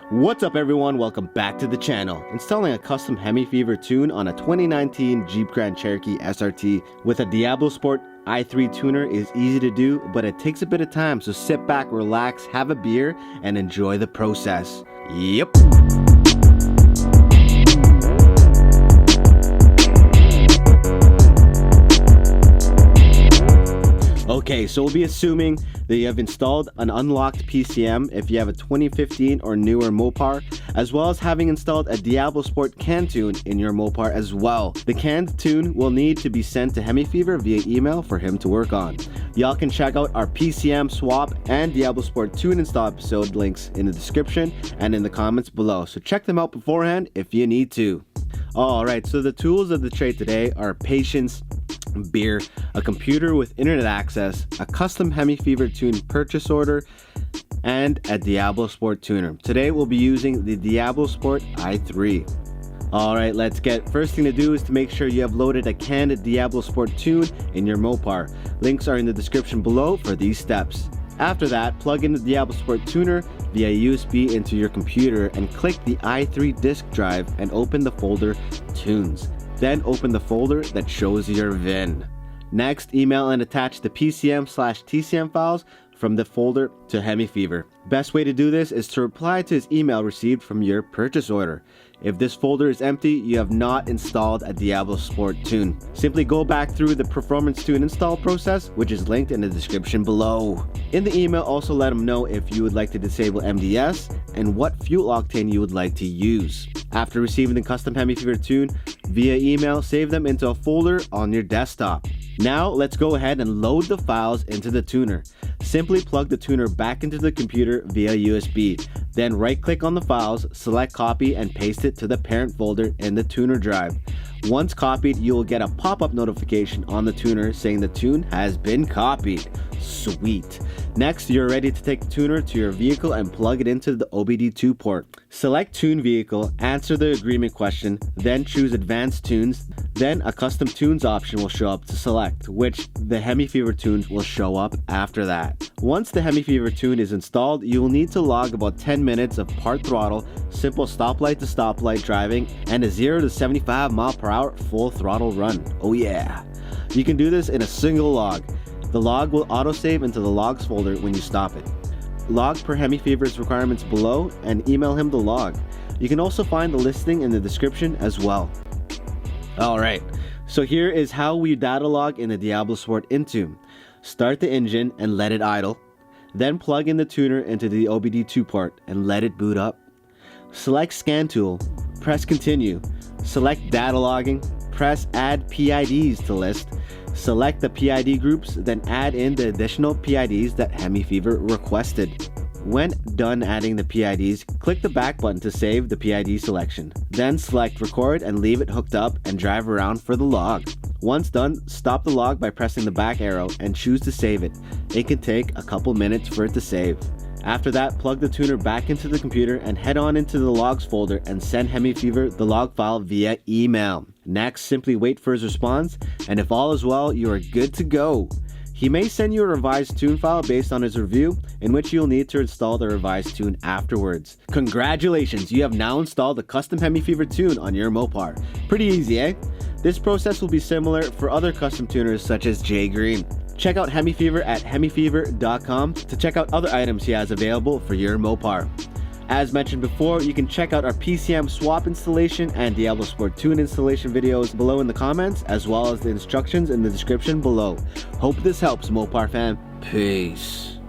What's up everyone, welcome back to the channel. Installing a custom Hemifever tune on a 2019 Jeep Grand Cherokee SRT with a DiabloSport I3 tuner is easy to do, but it takes a bit of time, so sit back, relax, have a beer, and enjoy the process. Yep. Okay, so we'll be assuming that you have installed an unlocked PCM if you have a 2015 or newer Mopar, as well as having installed a DiabloSport CAN tune in your Mopar as well. The canned tune will need to be sent to Hemifever via email for him to work on. Y'all can check out our PCM swap and DiabloSport tune install episode links in the description and in the comments below, so check them out beforehand if you need to. Alright, so the tools of the trade today are patience, beer, a computer with internet access, a custom Hemifever tune purchase order, and a DiabloSport tuner. Today we'll be using the DiabloSport I3. Alright, let's get. First thing to do is to make sure you have loaded a canned DiabloSport tune in your Mopar. Links are in the description below for these steps. After that, plug in the DiabloSport tuner via USB into your computer and click the i3 disk drive and open the folder Tunes. Then open the folder that shows your VIN. Next, email and attach the PCM/TCM files from the folder to Hemifever. Best way to do this is to reply to his email received from your purchase order. If this folder is empty, you have not installed a DiabloSport tune. Simply go back through the performance tune install process, which is linked in the description below. In the email, also let him know if you would like to disable MDS and what fuel octane you would like to use. After receiving the custom Hemifever tune via email, save them into a folder on your desktop. Now let's go ahead and load the files into the tuner. Simply plug the tuner back into the computer via USB. Then right-click on the files, select copy, and paste it to the parent folder in the tuner drive. Once copied, you will get a pop-up notification on the tuner saying the tune has been copied. Sweet. Next, you're ready to take the tuner to your vehicle and plug it into the OBD2 port. Select Tune Vehicle, answer the agreement question, then choose Advanced Tunes. Then a Custom Tunes option will show up to select, which the Hemifever tunes will show up after that. Once the Hemifever tune is installed, you will need to log about 10 minutes of part throttle, simple stoplight to stoplight driving, and a 0 to 75 mph full throttle run. Oh yeah! You can do this in a single log. The log will autosave into the logs folder when you stop it. Log per Hemifever's requirements below and email him the log. You can also find the listing in the description as well. Alright, so here is how we data log in the DiabloSport Intune. Start the engine and let it idle. Then plug in the tuner into the OBD2 port and let it boot up. Select Scan Tool, press Continue. Select Data Logging, press Add PIDs to list. Select the PID groups, then add in the additional PIDs that Hemifever requested. When done adding the PIDs, click the back button to save the PID selection. Then select Record and leave it hooked up and drive around for the log. Once done, stop the log by pressing the back arrow and choose to save it. It can take a couple minutes for it to save. After that, plug the tuner back into the computer and head on into the logs folder and send Hemifever the log file via email. Next, simply wait for his response, and if all is well, you are good to go. He may send you a revised tune file based on his review, in which you'll need to install the revised tune afterwards. Congratulations, you have now installed the custom Hemifever tune on your Mopar. Pretty easy, eh? This process will be similar for other custom tuners such as Jay Green. Check out Hemifever at hemifever.com to check out other items he has available for your Mopar. As mentioned before, you can check out our PCM swap installation and DiabloSport tune installation videos below in the comments, as well as the instructions in the description below. Hope this helps, Mopar fan. Peace.